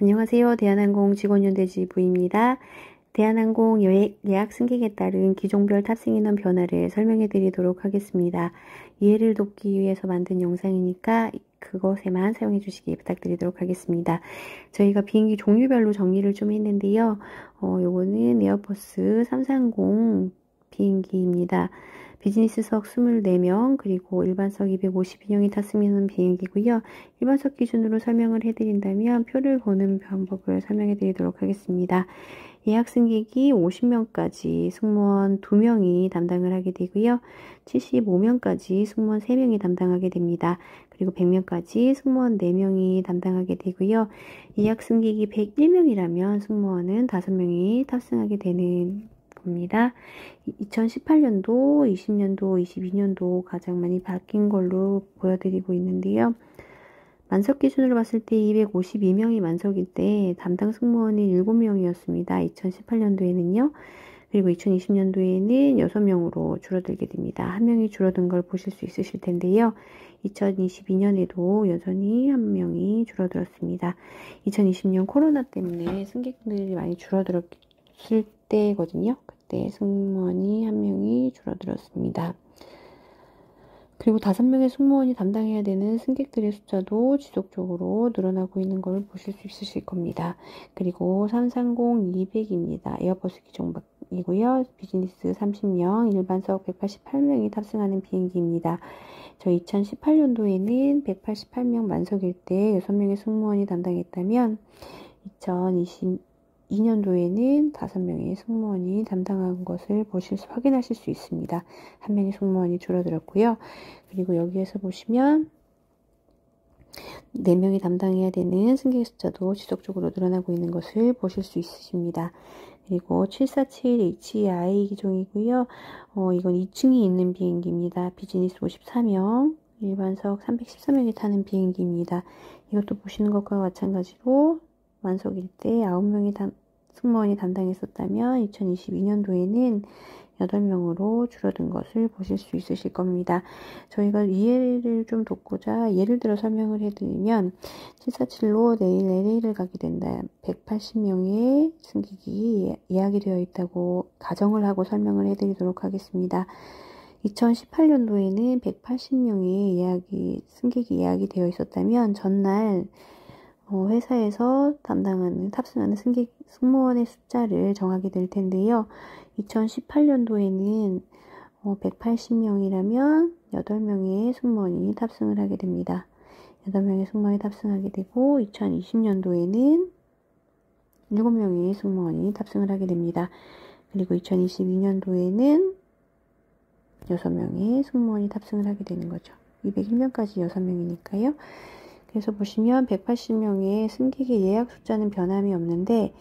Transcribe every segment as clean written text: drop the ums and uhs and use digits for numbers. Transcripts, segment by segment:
안녕하세요. 대한항공 직원연대지부입니다. 대한항공 예약 승객에 따른 기종별 탑승 인원 변화를 설명해 드리도록 하겠습니다. 이해를 돕기 위해서 만든 영상이니까 그것에만 사용해 주시기 부탁드리도록 하겠습니다. 저희가 비행기 종류별로 정리를 좀 했는데요. 요거는 에어버스 330 비행기입니다. 비즈니스석 24명, 그리고 일반석 252명이 탔으면 비행기고요. 일반석 기준으로 설명을 해드린다면 표를 보는 방법을 설명해 드리도록 하겠습니다. 예약 승객이 50명까지 승무원 2명이 담당을 하게 되고요. 75명까지 승무원 3명이 담당하게 됩니다. 그리고 100명까지 승무원 4명이 담당하게 되고요. 예약 승객이 101명이라면 승무원은 5명이 탑승하게 되는 겁니다. 2018년도, 20년도, 22년도 가장 많이 바뀐 걸로 보여드리고 있는데요. 만석 기준으로 봤을 때 252명이 만석일 때 담당 승무원이 7명이었습니다. 2018년도에는요. 그리고 2020년도에는 6명으로 줄어들게 됩니다. 1명이 줄어든 걸 보실 수 있으실 텐데요. 2022년에도 여전히 1명이 줄어들었습니다. 2020년 코로나 때문에 승객들이 많이 줄어들었을 때거든요. 그때 승무원이 1명이 줄어들었습니다. 그리고 5명의 승무원이 담당해야 되는 승객들의 숫자도 지속적으로 늘어나고 있는 걸 보실 수 있으실 겁니다. 그리고 330-200입니다. 에어버스 기종이고요. 비즈니스 30명, 일반석 188명이 탑승하는 비행기입니다. 저 2018년도에는 188명 만석일 때 6명의 승무원이 담당했다면 2022년도에는 5명의 승무원이 담당한 것을 확인하실 수 있습니다. 1명의 승무원이 줄어들었고요. 그리고 여기에서 보시면 4명이 담당해야 되는 승객 숫자도 지속적으로 늘어나고 있는 것을 보실 수 있으십니다. 그리고 747HEI 기종이고요. 이건 2층이 있는 비행기입니다. 비즈니스 54명, 일반석 314명이 타는 비행기입니다. 이것도 보시는 것과 마찬가지로 만석일 때 9명이 승무원이 담당했었다면 2022년도에는 8명으로 줄어든 것을 보실 수 있으실 겁니다. 저희가 이해를 좀 돕고자 예를 들어 설명을 해드리면 747로 내일 LA를 가게 된다. 180명의 승객이 예약이 되어 있다고 가정을 하고 설명을 해드리도록 하겠습니다. 2018년도에는 180명의 승객이 예약이 되어 있었다면 전날 회사에서 탑승하는 승무원의 숫자를 정하게 될 텐데요. 2018년도에는 180명이라면 8명의 승무원이 탑승을 하게 됩니다. 8명의 승무원이 탑승하게 되고 2020년도에는 7명의 승무원이 탑승을 하게 됩니다. 그리고 2022년도에는 6명의 승무원이 탑승을 하게 되는 거죠. 201명까지 6명이니까요. 그래서 보시면 180명의 승객의 예약 숫자는 변함이 없는데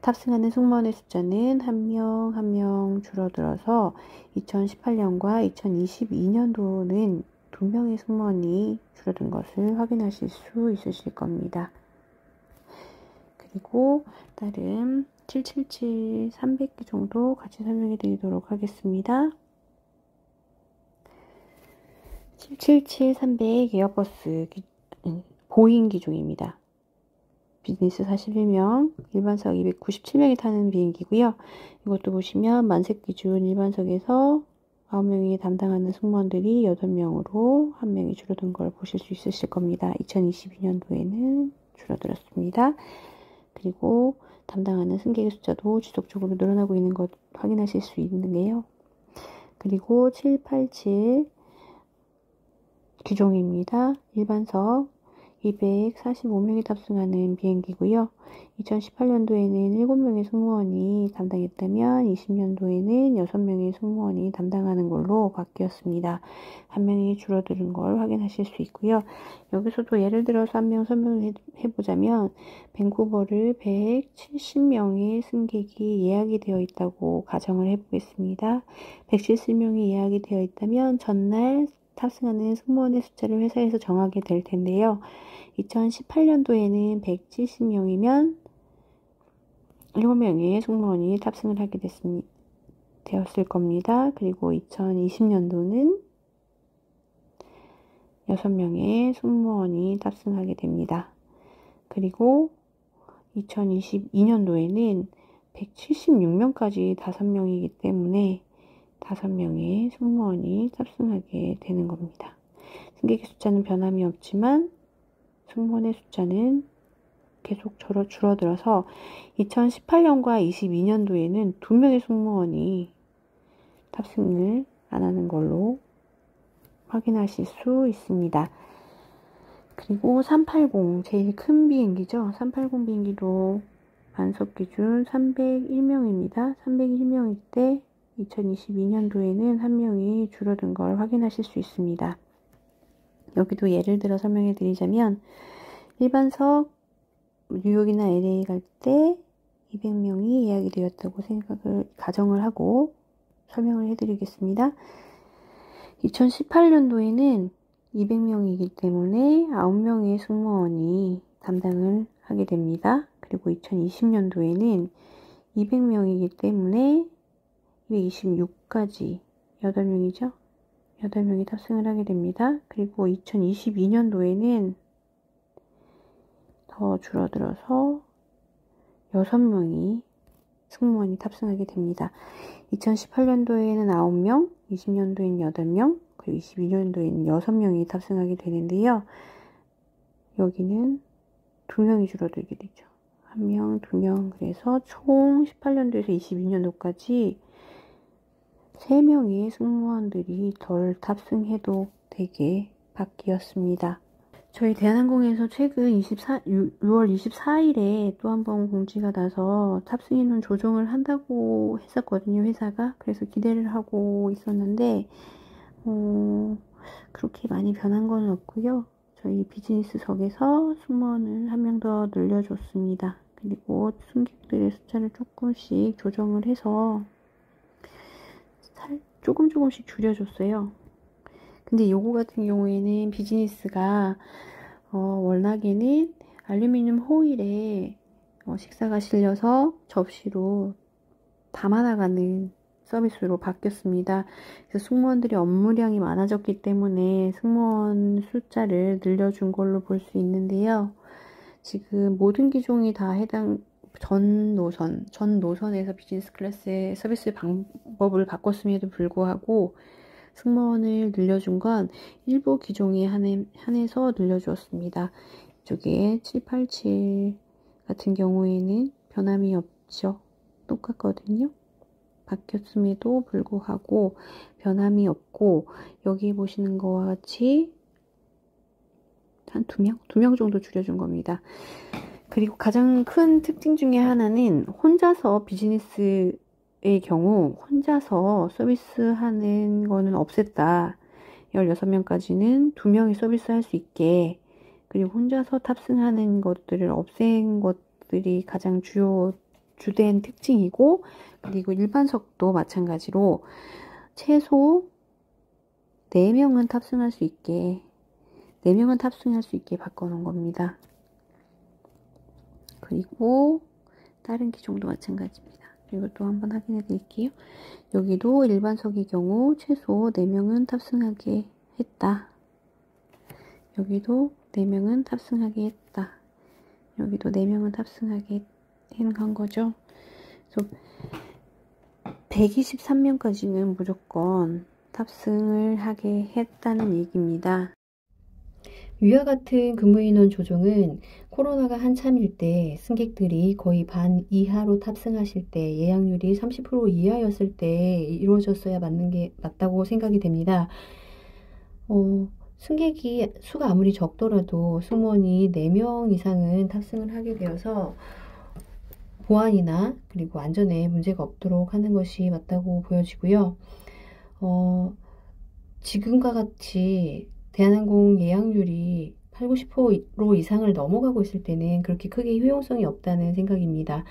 탑승하는 승무원의 숫자는 1명 줄어들어서 2018년과 2022년도는 2명의 승무원이 줄어든 것을 확인하실 수 있으실 겁니다. 그리고 다른 777, 300기 정도 같이 설명해 드리도록 하겠습니다. 777, 300 에어버스 보잉 기종입니다. 비즈니스 41명, 일반석 297명이 타는 비행기고요. 이것도 보시면 만석 기준 일반석에서 9명이 담당하는 승무원들이 8명으로 1명이 줄어든 걸 보실 수 있으실 겁니다. 2022년도에는 줄어들었습니다. 그리고 담당하는 승객의 숫자도 지속적으로 늘어나고 있는 것 확인하실 수 있는데요. 그리고 787 기종입니다. 일반석 245명이 탑승하는 비행기고요. 2018년도에는 7명의 승무원이 담당했다면 20년도에는 6명의 승무원이 담당하는 걸로 바뀌었습니다. 1명이 줄어드는 걸 확인하실 수 있고요. 여기서도 예를 들어서 1명 설명을 해보자면 밴쿠버를 170명의 승객이 예약이 되어 있다고 가정을 해보겠습니다. 170명이 예약이 되어 있다면 전날 탑승하는 승무원의 숫자를 회사에서 정하게 될 텐데요. 2018년도에는 170명이면 7명의 승무원이 탑승을 하게 되었을 겁니다. 그리고 2020년도는 6명의 승무원이 탑승하게 됩니다. 그리고 2022년도에는 176명까지 5명이기 때문에 5명의 승무원이 탑승하게 되는 겁니다. 승객의 숫자는 변함이 없지만 승무원의 숫자는 계속 줄어들어서 2018년과 22년도에는 2명의 승무원이 탑승을 안 하는 걸로 확인하실 수 있습니다. 그리고 380, 제일 큰 비행기죠. 380 비행기도 만석 기준 301명입니다. 301명일 때 2022년도에는 1명이 줄어든 걸 확인하실 수 있습니다. 여기도 예를 들어 설명해 드리자면 일반석 뉴욕이나 LA 갈 때 200명이 예약이 되었다고 가정을 하고 설명을 해드리겠습니다. 2018년도에는 200명이기 때문에 9명의 승무원이 담당을 하게 됩니다. 그리고 2020년도에는 200명이기 때문에 226까지 8명이죠. 8명이 탑승을 하게 됩니다. 그리고 2022년도에는 더 줄어들어서 6명이 승무원이 탑승하게 됩니다. 2018년도에는 9명, 20년도에는 8명, 그리고 22년도에는 6명이 탑승하게 되는데요. 여기는 2명이 줄어들게 되죠. 1명, 2명, 그래서 총 18년도에서 22년도까지 3명의 승무원들이 덜 탑승해도 되게 바뀌었습니다. 저희 대한항공에서 최근 6월 24일에 또 한 번 공지가 나서 탑승 인원 조정을 한다고 했었거든요, 회사가. 그래서 기대를 하고 있었는데 그렇게 많이 변한 건 없고요. 저희 비즈니스석에서 승무원을 1명 더 늘려줬습니다. 그리고 승객들의 숫자를 조금씩 조정을 해서 조금씩 줄여줬어요. 근데 요거 같은 경우에는 비즈니스가 워낙에는 알루미늄 호일에 식사가 실려서 접시로 담아나가는 서비스로 바뀌었습니다. 그래서 승무원들이 업무량이 많아졌기 때문에 승무원 숫자를 늘려준 걸로 볼 수 있는데요. 지금 모든 기종이 다 해당 전 노선에서 비즈니스 클래스의 서비스 방법을 바꿨음에도 불구하고 승무원을 늘려준 건 일부 기종에 한해서 늘려주었습니다. 이쪽에 787 같은 경우에는 변함이 없죠. 똑같거든요. 바뀌었음에도 불구하고 변함이 없고 여기 보시는 것과 같이 한 2명 정도 줄여준 겁니다. 그리고 가장 큰 특징 중에 하나는 혼자서 비즈니스의 경우 혼자서 서비스하는 거는 없앴다. 16명까지는 2명이 서비스할 수 있게 그리고 혼자서 탑승하는 것들을 없앤 것들이 가장 주된 특징이고 그리고 일반석도 마찬가지로 최소 4명은 탑승할 수 있게 4명은 탑승할 수 있게 바꿔놓은 겁니다. 그리고 다른 기종도 마찬가지입니다. 그리고 또 한번 확인해 드릴게요. 여기도 일반석의 경우 최소 4명은 탑승하게 했다. 여기도 4명은 탑승하게 했다. 여기도 4명은 탑승하게 한 거죠. 그래서 123명까지는 무조건 탑승을 하게 했다는 얘기입니다. 위와 같은 근무인원 조정은 코로나가 한참일 때 승객들이 거의 반 이하로 탑승하실 때 예약률이 30% 이하였을 때 이루어졌어야 맞다고 생각이 됩니다. 승객이 수가 아무리 적더라도 승무원이 4명 이상은 탑승을 하게 되어서 보안이나 그리고 안전에 문제가 없도록 하는 것이 맞다고 보여지고요. 지금과 같이 대한항공 예약률이 80~90% 이상을 넘어가고 있을 때는 그렇게 크게 효용성이 없다는 생각입니다.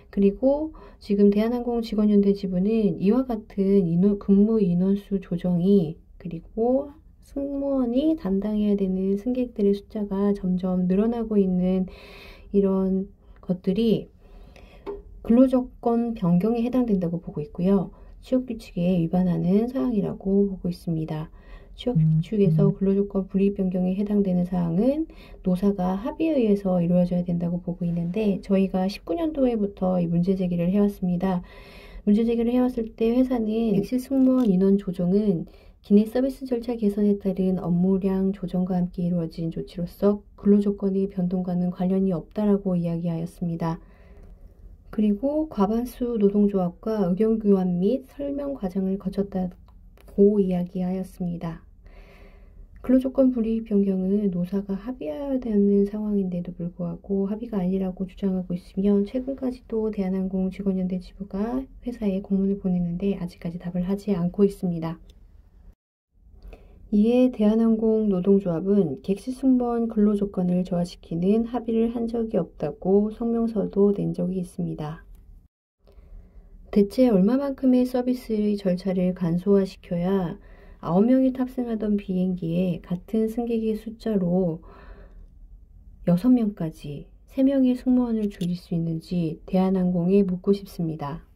그리고 지금 대한항공 직원연대 지부는 이와 같은 근무 인원수 조정이 그리고 승무원이 담당해야 되는 승객들의 숫자가 점점 늘어나고 있는 이런 것들이 근로조건 변경에 해당된다고 보고 있고요. 취업규칙에 위반하는 사항이라고 보고 있습니다. 취업규칙에서 근로조건 불이익 변경에 해당되는 사항은 노사가 합의에 의해서 이루어져야 된다고 보고 있는데, 저희가 19년도에부터 이 문제 제기를 해왔습니다. 문제 제기를 해왔을 때 회사는 객실 승무원 인원 조정은 기내 서비스 절차 개선에 따른 업무량 조정과 함께 이루어진 조치로서 근로조건의 변동과는 관련이 없다라고 이야기하였습니다. 그리고 과반수 노동조합과 의견 교환 및 설명 과정을 거쳤다고 이야기하였습니다. 근로조건 불이익 변경은 노사가 합의해야 되는 상황인데도 불구하고 합의가 아니라고 주장하고 있으며, 최근까지도 대한항공 직원연대 지부가 회사에 공문을 보냈는데 아직까지 답을 하지 않고 있습니다. 이에 대한항공 노동조합은 객실 승무원 근로조건을 저하시키는 합의를 한 적이 없다고 성명서도 낸 적이 있습니다. 대체 얼마만큼의 서비스의 절차를 간소화시켜야 9명이 탑승하던 비행기에 같은 승객의 숫자로 6명까지 3명의 승무원을 줄일 수 있는지 대한항공에 묻고 싶습니다.